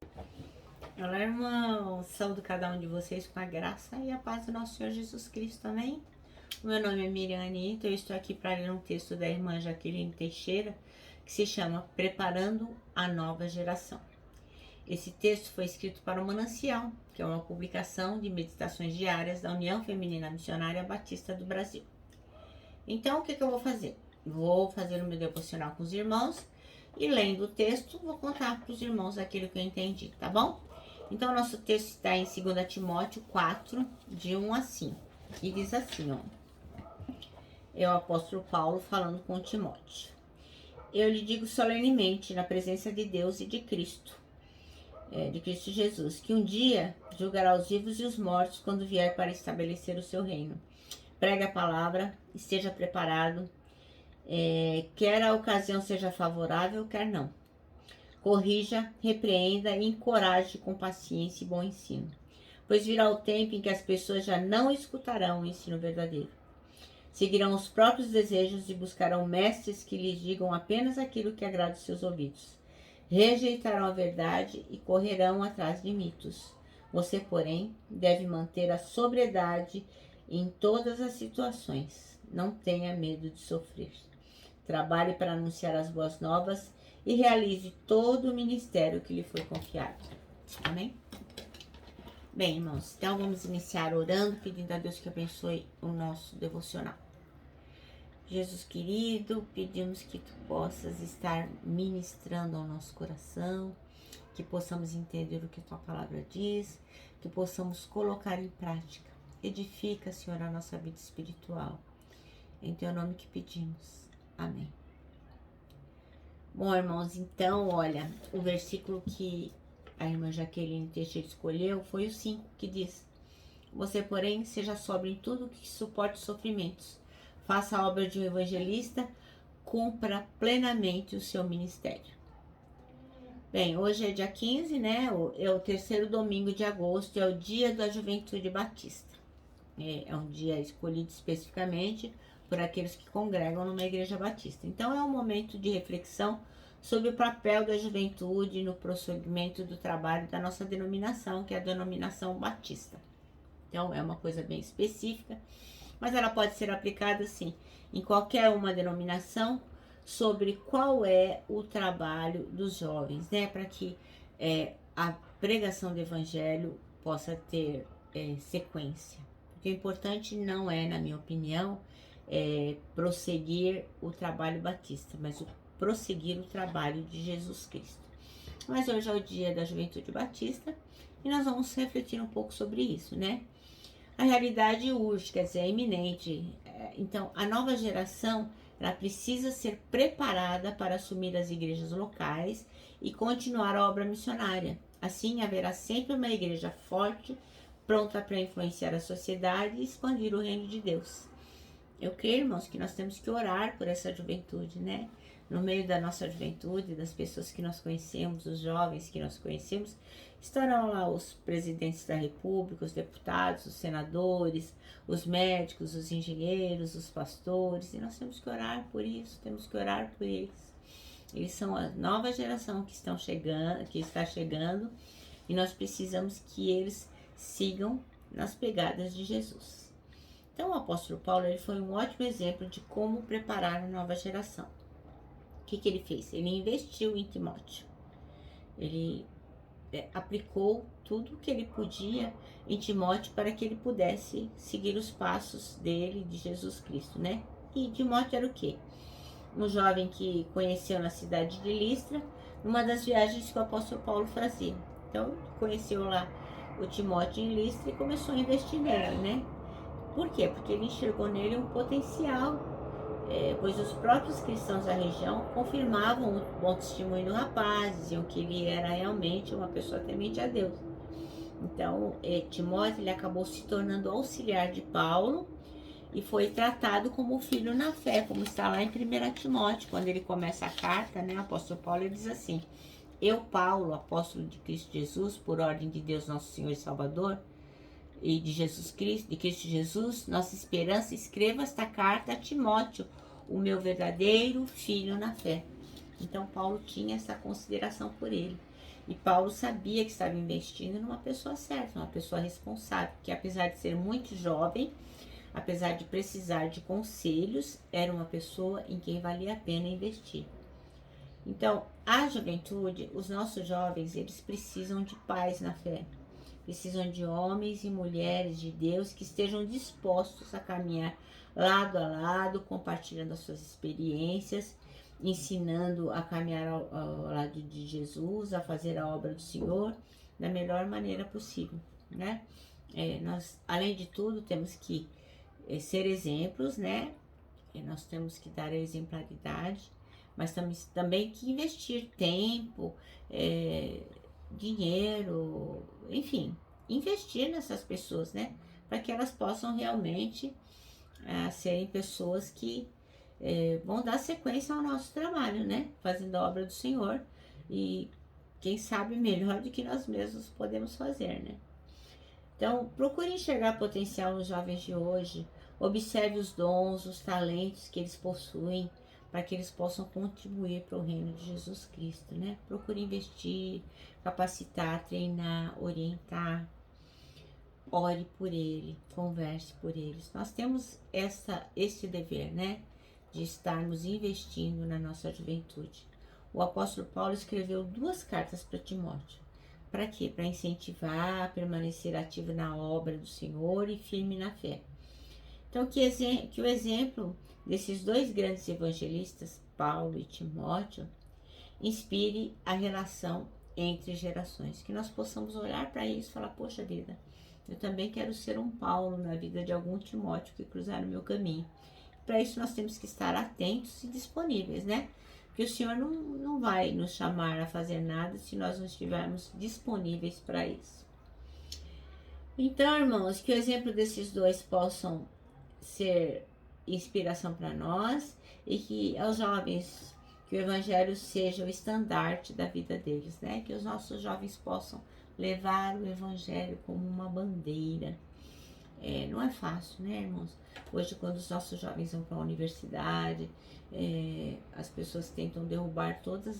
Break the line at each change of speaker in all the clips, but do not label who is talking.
Olá, irmão. Saúdo cada um de vocês com a graça e a paz do nosso Senhor Jesus Cristo, amém? O meu nome é Miriam Anitta, eu estou aqui para ler um texto da irmã Jaqueline Teixeira, que se chama Preparando a Nova Geração. Esse texto foi escrito para o Manancial, que é uma publicação de meditações diárias da União Feminina Missionária Batista do Brasil. Então, o que eu vou fazer? Vou fazer o meu devocional com os irmãos e, lendo o texto, vou contar para os irmãos aquilo que eu entendi, tá bom? Então, nosso texto está em 2 Timóteo 4, de 1 a 5. E diz assim, ó. É o apóstolo Paulo falando com Timóteo. Eu lhe digo solenemente, na presença de Deus e de Cristo Jesus, que um dia julgará os vivos e os mortos quando vier para estabelecer o seu reino. Pregue a palavra, esteja preparado, quer a ocasião seja favorável, quer não. Corrija, repreenda e encoraje com paciência e bom ensino, pois virá o tempo em que as pessoas já não escutarão o ensino verdadeiro. Seguirão os próprios desejos e buscarão mestres que lhes digam apenas aquilo que agrada os seus ouvidos. Rejeitarão a verdade e correrão atrás de mitos. Você, porém, deve manter a sobriedade em todas as situações. Não tenha medo de sofrer. Trabalhe para anunciar as boas novas e realize todo o ministério que lhe foi confiado. Amém? Bem, irmãos, então vamos iniciar orando, pedindo a Deus que abençoe o nosso devocional. Jesus querido, pedimos que tu possas estar ministrando ao nosso coração, que possamos entender o que tua palavra diz, que possamos colocar em prática. Edifica, Senhor, a nossa vida espiritual. Em teu nome que pedimos. Amém. Bom, irmãos, então, olha, o versículo que a irmã Jaqueline Teixeira escolheu foi o 5, que diz: Você, porém, seja sóbrio em tudo que suporte sofrimentos. Faça a obra de um evangelista, cumpra plenamente o seu ministério. Bem, hoje é dia 15, né? É o terceiro domingo de agosto, é o dia da Juventude Batista. É um dia escolhido especificamente por aqueles que congregam numa igreja batista. Então é um momento de reflexão sobre o papel da juventude no prosseguimento do trabalho da nossa denominação, que é a denominação batista. Então é uma coisa bem específica, mas ela pode ser aplicada assim em qualquer uma denominação, sobre qual é o trabalho dos jovens, né? Para que a pregação do evangelho possa ter sequência. O importante não é, na minha opinião, prosseguir o trabalho batista, mas prosseguir o trabalho de Jesus Cristo. Mas hoje é o dia da Juventude Batista e nós vamos refletir um pouco sobre isso, né? A realidade urge, quer dizer, é iminente. Então, a nova geração, ela precisa ser preparada para assumir as igrejas locais e continuar a obra missionária. Assim, haverá sempre uma igreja forte, pronta para influenciar a sociedade e expandir o reino de Deus. Eu creio, irmãos, que nós temos que orar por essa juventude, né? No meio da nossa juventude, das pessoas que nós conhecemos, os jovens que nós conhecemos, estarão lá os presidentes da república, os deputados, os senadores, os médicos, os engenheiros, os pastores, e nós temos que orar por isso, temos que orar por eles. Eles são a nova geração que está chegando, e nós precisamos que eles sigam nas pegadas de Jesus. Então o apóstolo Paulo, ele foi um ótimo exemplo de como preparar a nova geração. O que ele fez? Ele investiu em Timóteo. Ele aplicou tudo o que ele podia em Timóteo para que ele pudesse seguir os passos dele, de Jesus Cristo, né? E Timóteo era o quê? Um jovem que conheceu na cidade de Listra, numa das viagens que o apóstolo Paulo fazia. Então, conheceu lá o Timóteo em Listra e começou a investir nele, né? Por quê? Porque ele enxergou nele um potencial, pois os próprios cristãos da região confirmavam o bom testemunho do rapaz, diziam que ele era realmente uma pessoa temente a Deus. Então, Timóteo, ele acabou se tornando auxiliar de Paulo e foi tratado como filho na fé, como está lá em 1 Timóteo, quando ele começa a carta, né? O apóstolo Paulo, ele diz assim: Eu, Paulo, apóstolo de Cristo Jesus, por ordem de Deus nosso Senhor e Salvador, e de Jesus Cristo, de Cristo Jesus, nossa esperança, escreva esta carta a Timóteo, o meu verdadeiro filho na fé. Então Paulo tinha essa consideração por ele. E Paulo sabia que estava investindo numa pessoa certa, uma pessoa responsável, que apesar de ser muito jovem, apesar de precisar de conselhos, era uma pessoa em quem valia a pena investir. Então, a juventude, os nossos jovens, eles precisam de paz na fé. Precisam de homens e mulheres de Deus que estejam dispostos a caminhar lado a lado, compartilhando as suas experiências, ensinando a caminhar ao lado de Jesus, a fazer a obra do Senhor da melhor maneira possível, né? Nós, além de tudo, temos que ser exemplos, né? Nós temos que dar a exemplaridade, mas também que investir tempo, dinheiro, enfim, investir nessas pessoas, né? Para que elas possam realmente serem pessoas que vão dar sequência ao nosso trabalho, né? Fazendo a obra do Senhor e quem sabe melhor do que nós mesmos podemos fazer, né? Então, procure enxergar potencial nos jovens de hoje, observe os dons, os talentos que eles possuem, para que eles possam contribuir para o reino de Jesus Cristo, né? Procure investir, capacitar, treinar, orientar, ore por ele, converse por eles. Nós temos esse dever, né? De estarmos investindo na nossa juventude. O apóstolo Paulo escreveu 2 cartas para Timóteo. Para quê? Para incentivar a permanecer ativo na obra do Senhor e firme na fé. Então, que o exemplo desses 2 grandes evangelistas, Paulo e Timóteo, inspire a relação entre gerações. Que nós possamos olhar para isso e falar, poxa vida, eu também quero ser um Paulo na vida de algum Timóteo que cruzar o meu caminho. Para isso nós temos que estar atentos e disponíveis, né? Porque o Senhor não vai nos chamar a fazer nada se nós não estivermos disponíveis para isso. Então, irmãos, que o exemplo desses 2 possam ser inspiração para nós e que aos jovens, que o Evangelho seja o estandarte da vida deles, né? Que os nossos jovens possam levar o Evangelho como uma bandeira. Não é fácil, né, irmãos? Hoje, quando os nossos jovens vão para a universidade, as pessoas tentam derrubar todos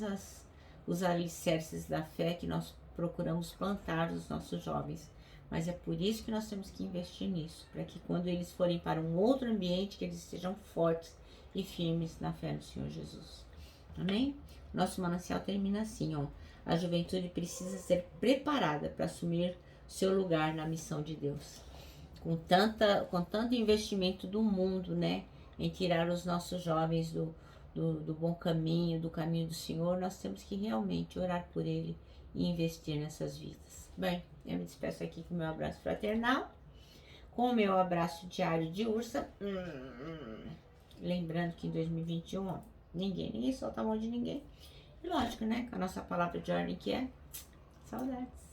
os alicerces da fé que nós procuramos plantar nos nossos jovens. Mas é por isso que nós temos que investir nisso, para que quando eles forem para um outro ambiente, que eles estejam fortes e firmes na fé no Senhor Jesus. Amém? Nosso manancial termina assim, ó. A juventude precisa ser preparada para assumir seu lugar na missão de Deus. Com tanto investimento do mundo, né, em tirar os nossos jovens do bom caminho, do caminho do Senhor, nós temos que realmente orar por ele e investir nessas vidas. Bem, eu me despeço aqui com o meu abraço fraternal, com o meu abraço diário de ursa. Lembrando que em 2021, ó, ninguém solta a mão de ninguém. E lógico, né, com a nossa palavra de ordem que é saudades.